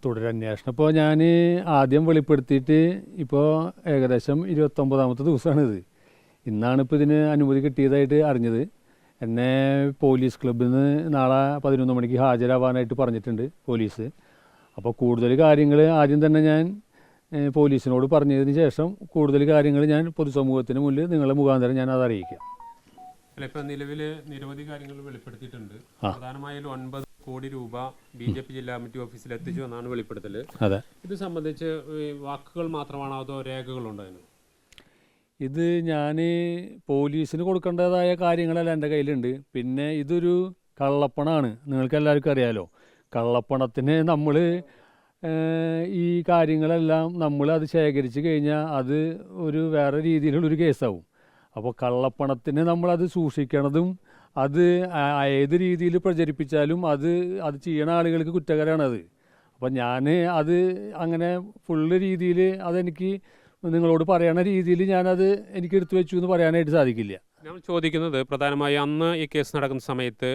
തുടരന്വേഷണം ഇപ്പോൾ ഞാൻ ആദ്യം വെളിപ്പെടുത്തിയിട്ട് ഇപ്പോൾ ഏകദേശം 29ാമത്തെ ദിവസമാണിത്. ഇന്നാണ് ഇപ്പോൾ ഇതിന് അനുമതി കിട്ടിയതായിട്ട് അറിഞ്ഞത്. എന്നെ പോലീസ് ക്ലബ്ബിൽ നിന്ന് നാളെ 11 മണിക്ക് ഹാജരാവാനായിട്ട് പറഞ്ഞിട്ടുണ്ട് പോലീസ്. അപ്പോൾ കൂടുതൽ കാര്യങ്ങൾ ആദ്യം തന്നെ ഞാൻ പോലീസിനോട് പറഞ്ഞതിന് ശേഷം കൂടുതൽ കാര്യങ്ങൾ ഞാൻ പൊതുസമൂഹത്തിന് മുന്നിൽ നിങ്ങളെ മുഖാന്തരം ഞാൻ അത് അറിയിക്കാം. അല്ല, ഇപ്പം നിലവിൽ നിരവധി കാര്യങ്ങൾ വെളിപ്പെടുത്തിയിട്ടുണ്ട്. പ്രധാനമായും 9 കോടി രൂപ BJP ജില്ലാ കമ്മിറ്റി ഓഫീസിൽ എത്തിച്ചു എന്നാണ് വെളിപ്പെടുത്തൽ. അതെ, ഇത് സംബന്ധിച്ച് വാക്കുകൾ മാത്രമാണോ അതോ രേഖകളുണ്ടോ? ഇത് ഞാൻ പോലീസിന് കൊടുക്കേണ്ടതായ കാര്യങ്ങളെല്ലാം എൻ്റെ കയ്യിലുണ്ട്. പിന്നെ ഇതൊരു കള്ളപ്പണമാണ്, നിങ്ങൾക്ക് എല്ലാവർക്കും അറിയാലോ. കള്ളപ്പണത്തിന് നമ്മൾ ഈ കാര്യങ്ങളെല്ലാം നമ്മൾ അത് ശേഖരിച്ച് കഴിഞ്ഞാൽ അത് ഒരു വേറെ രീതിയിലുള്ളൊരു കേസാവും. അപ്പോൾ കള്ളപ്പണത്തിന് നമ്മളത് സൂക്ഷിക്കണതും അത് ഏത് രീതിയിൽ പ്രചരിപ്പിച്ചാലും അത് ചെയ്യണ ആളുകൾക്ക് കുറ്റകരമാണത്. അപ്പം ഞാൻ അത് അങ്ങനെ ഫുള്ള് രീതിയിൽ അതെനിക്ക് നിങ്ങളോട് പറയണ രീതിയിൽ ഞാനത് എനിക്ക് എടുത്തു വെച്ചു എന്ന് പറയാനായിട്ട് സാധിക്കില്ല. ഞാൻ ചോദിക്കുന്നത് പ്രധാനമായി അന്ന് ഈ കേസ് നടക്കുന്ന സമയത്ത്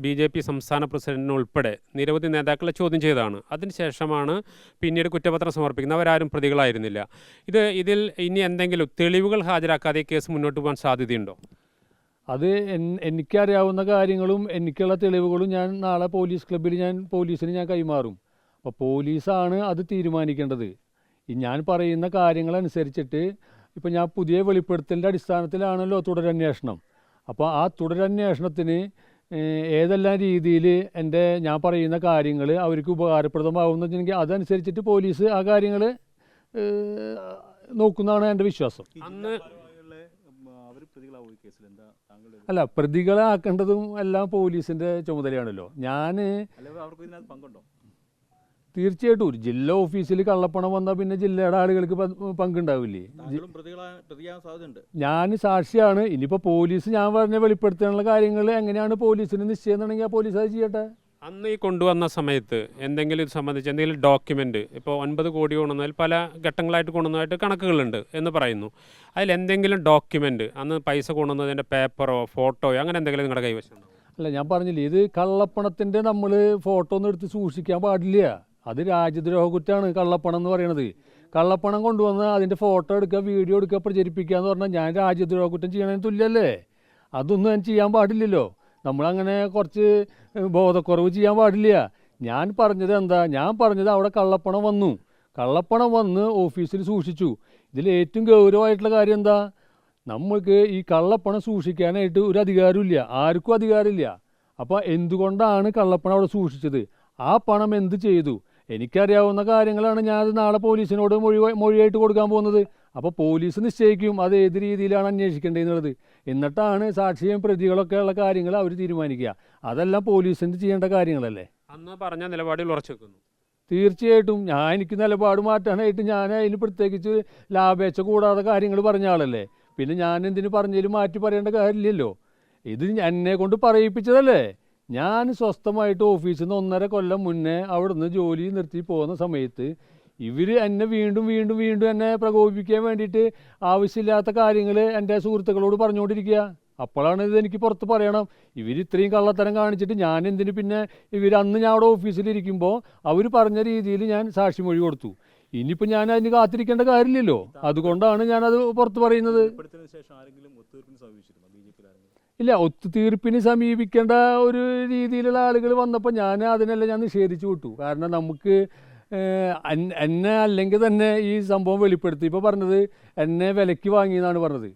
BJP സംസ്ഥാന പ്രസിഡന്റിന് ഉൾപ്പെടെ നിരവധി നേതാക്കളെ ചോദ്യം ചെയ്തതാണ്. അതിനുശേഷമാണ് പിന്നീട് കുറ്റപത്രം സമർപ്പിക്കുന്നത്. അവരാരും പ്രതികളായിരുന്നില്ല. ഇതിൽ ഇനി എന്തെങ്കിലും തെളിവുകൾ ഹാജരാക്കാതെ ഈ കേസ് മുന്നോട്ട് പോകാൻ സാധ്യതയുണ്ടോ? അത് എനിക്കറിയാവുന്ന കാര്യങ്ങളും എനിക്കുള്ള തെളിവുകളും ഞാൻ നാളെ പോലീസ് ക്ലബ്ബിൽ പോലീസിന് ഞാൻ കൈമാറും. അപ്പോൾ പോലീസാണ് അത് തീരുമാനിക്കേണ്ടത്. ഞാൻ പറയുന്ന കാര്യങ്ങളനുസരിച്ചിട്ട് ഇപ്പോൾ ഞാൻ പുതിയ വെളിപ്പെടുത്തലിൻ്റെ അടിസ്ഥാനത്തിലാണല്ലോ തുടരന്വേഷണം. അപ്പോൾ ആ തുടരന്വേഷണത്തിന് ഏതെല്ലാം രീതിയിൽ ഞാൻ പറയുന്ന കാര്യങ്ങൾ അവർക്ക് ഉപകാരപ്രദമാകുമെന്ന് വെച്ചിട്ടുണ്ടെങ്കിൽ അതനുസരിച്ചിട്ട് പോലീസ് ആ കാര്യങ്ങൾ നോക്കുന്നതാണ് എൻ്റെ വിശ്വാസം. അല്ല, പ്രതികളാക്കേണ്ടതും എല്ലാം പോലീസിൻ്റെ ചുമതലയാണല്ലോ. തീർച്ചയായിട്ടും ഒരു ജില്ലാ ഓഫീസിൽ കള്ളപ്പണം വന്നാൽ പിന്നെ ജില്ലയുടെ ആളുകൾക്ക് പങ്കുണ്ടാവില്ലേ? ഞാൻ സാക്ഷിയാണ്. ഇനിയിപ്പോൾ പോലീസ് ഞാൻ പറഞ്ഞ വെളിപ്പെടുത്താനുള്ള കാര്യങ്ങൾ എങ്ങനെയാണ് പോലീസിന് നിശ്ചയം എന്നുണ്ടെങ്കിൽ ആ പോലീസ് അത് ചെയ്യട്ടെ. അന്ന് ഈ കൊണ്ടുവന്ന സമയത്ത് എന്തെങ്കിലും ഇത് സംബന്ധിച്ച് എന്തെങ്കിലും ഡോക്യുമെൻ്റ്, ഇപ്പോൾ 9 കോടി കൊണ്ടുവന്നതിൽ പല ഘട്ടങ്ങളായിട്ട് കൊണ്ടുവന്നതായിട്ട് കണക്കുകളുണ്ട് എന്ന് പറയുന്നു. അതിലെന്തെങ്കിലും ഡോക്യുമെൻ്റ് അന്ന് പൈസ കൊണ്ടുവന്നതിൻ്റെ പേപ്പറോ ഫോട്ടോയോ അങ്ങനെ എന്തെങ്കിലും നിങ്ങളുടെ കൈവശമുണ്ടോ? അല്ല, ഞാൻ പറഞ്ഞില്ലേ, ഇത് കള്ളപ്പണത്തിൻ്റെ നമ്മൾ ഫോട്ടോ ഒന്നും എടുത്ത് സൂക്ഷിക്കാൻ പാടില്ല. അത് രാജ്യദ്രോഹ കുറ്റമാണ് കള്ളപ്പണം എന്ന് പറയണത്. കള്ളപ്പണം കൊണ്ടുവന്ന് അതിൻ്റെ ഫോട്ടോ എടുക്കുക, വീഡിയോ എടുക്കുക, പ്രചരിപ്പിക്കുക എന്ന് പറഞ്ഞാൽ ഞാൻ രാജ്യദ്രോഹ കുറ്റം ചെയ്യണതിന് തുല്യമല്ലേ? അതൊന്നും ഞാൻ ചെയ്യാൻ പാടില്ലല്ലോ. നമ്മളങ്ങനെ കുറച്ച് ബോധക്കുറവ് ചെയ്യാൻ പാടില്ല. ഞാൻ പറഞ്ഞത് അവിടെ കള്ളപ്പണം വന്ന് ഓഫീസിൽ സൂക്ഷിച്ചു. ഇതിൽ ഏറ്റവും ഗൗരവമായിട്ടുള്ള കാര്യം എന്താ? നമ്മൾക്ക് ഈ കള്ളപ്പണം സൂക്ഷിക്കാനായിട്ട് ഒരു അധികാരമില്ല, ആർക്കും അധികാരമില്ല. അപ്പോൾ എന്തുകൊണ്ടാണ് കള്ളപ്പണം അവിടെ സൂക്ഷിച്ചത്? ആ പണം എന്ത് ചെയ്തു? എനിക്കറിയാവുന്ന കാര്യങ്ങളാണ് ഞാനത് നാളെ പോലീസിനോട് മൊഴിയായിട്ട് കൊടുക്കാൻ പോകുന്നത്. അപ്പോൾ പോലീസ് നിശ്ചയിക്കും അത് ഏത് രീതിയിലാണ് അന്വേഷിക്കേണ്ടതെന്നുള്ളത്. എന്നിട്ടാണ് സാക്ഷിയും പ്രതികളൊക്കെ ഉള്ള കാര്യങ്ങൾ അവർ തീരുമാനിക്കുക. അതെല്ലാം പോലീസിൻ്റെ ചെയ്യേണ്ട കാര്യങ്ങളല്ലേ. അന്ന് പറഞ്ഞ നിലപാടിൽ ഉറച്ചു വെക്കുന്നു. തീർച്ചയായിട്ടും എനിക്ക് നിലപാട് മാറ്റാനായിട്ട് ഞാൻ അതിന് പ്രത്യേകിച്ച് ലാഭേച്ഛ കൂടാതെ കാര്യങ്ങൾ പറഞ്ഞ ആളല്ലേ. പിന്നെ ഞാൻ എന്തിനു പറഞ്ഞതിൽ മാറ്റി പറയേണ്ട കാര്യമില്ലല്ലോ. ഇത് എന്നെ കൊണ്ട് പറയിപ്പിച്ചതല്ലേ. ഞാൻ സ്വസ്ഥമായിട്ട് ഓഫീസിൽ നിന്ന് 1.5 കൊല്ലം മുന്നേ അവിടുന്ന് ജോലി നിർത്തി പോകുന്ന സമയത്ത് ഇവർ എന്നെ വീണ്ടും എന്നെ പ്രകോപിപ്പിക്കാൻ വേണ്ടിയിട്ട് ആവശ്യമില്ലാത്ത കാര്യങ്ങൾ എൻ്റെ സുഹൃത്തുക്കളോട് പറഞ്ഞുകൊണ്ടിരിക്കുക. അപ്പോഴാണ് ഇതെനിക്ക് പുറത്ത് പറയണം. ഇവർ ഇത്രയും കള്ളത്തരം കാണിച്ചിട്ട് ഞാൻ എന്തിന് പിന്നെ അന്ന് ഞാൻ അവിടെ ഓഫീസിലിരിക്കുമ്പോൾ അവർ പറഞ്ഞ രീതിയിൽ ഞാൻ സാക്ഷിമൊഴി കൊടുത്തു. ഇനിയിപ്പോൾ ഞാൻ അതിന് കാത്തിരിക്കേണ്ട കാര്യമില്ലല്ലോ. അതുകൊണ്ടാണ് ഞാനത് പുറത്ത് പറയുന്നത്. ഇല്ല, ഒത്തുതീർപ്പിന് സമീപിക്കേണ്ട ഒരു രീതിയിലുള്ള ആളുകൾ വന്നപ്പോൾ അതിനെല്ലാം നിഷേധിച്ചു വിട്ടു. കാരണം നമുക്ക് എന്നെ അല്ലെങ്കിൽ തന്നെ ഈ സംഭവം വെളിപ്പെടുത്തി. ഇപ്പോൾ പറഞ്ഞത് എന്നെ വിലയ്ക്ക് വാങ്ങിയെന്നാണ് പറഞ്ഞത്.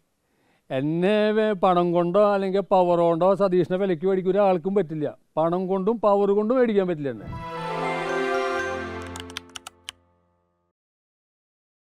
എന്നെ പണം കൊണ്ടോ അല്ലെങ്കിൽ പവർ കൊണ്ടോ സതീഷിനെ വിലയ്ക്ക് മേടിക്കാൻ ഒരാൾക്കും പറ്റില്ല. പണം കൊണ്ടും പവർ കൊണ്ടും മേടിക്കാൻ പറ്റില്ല എന്നെ.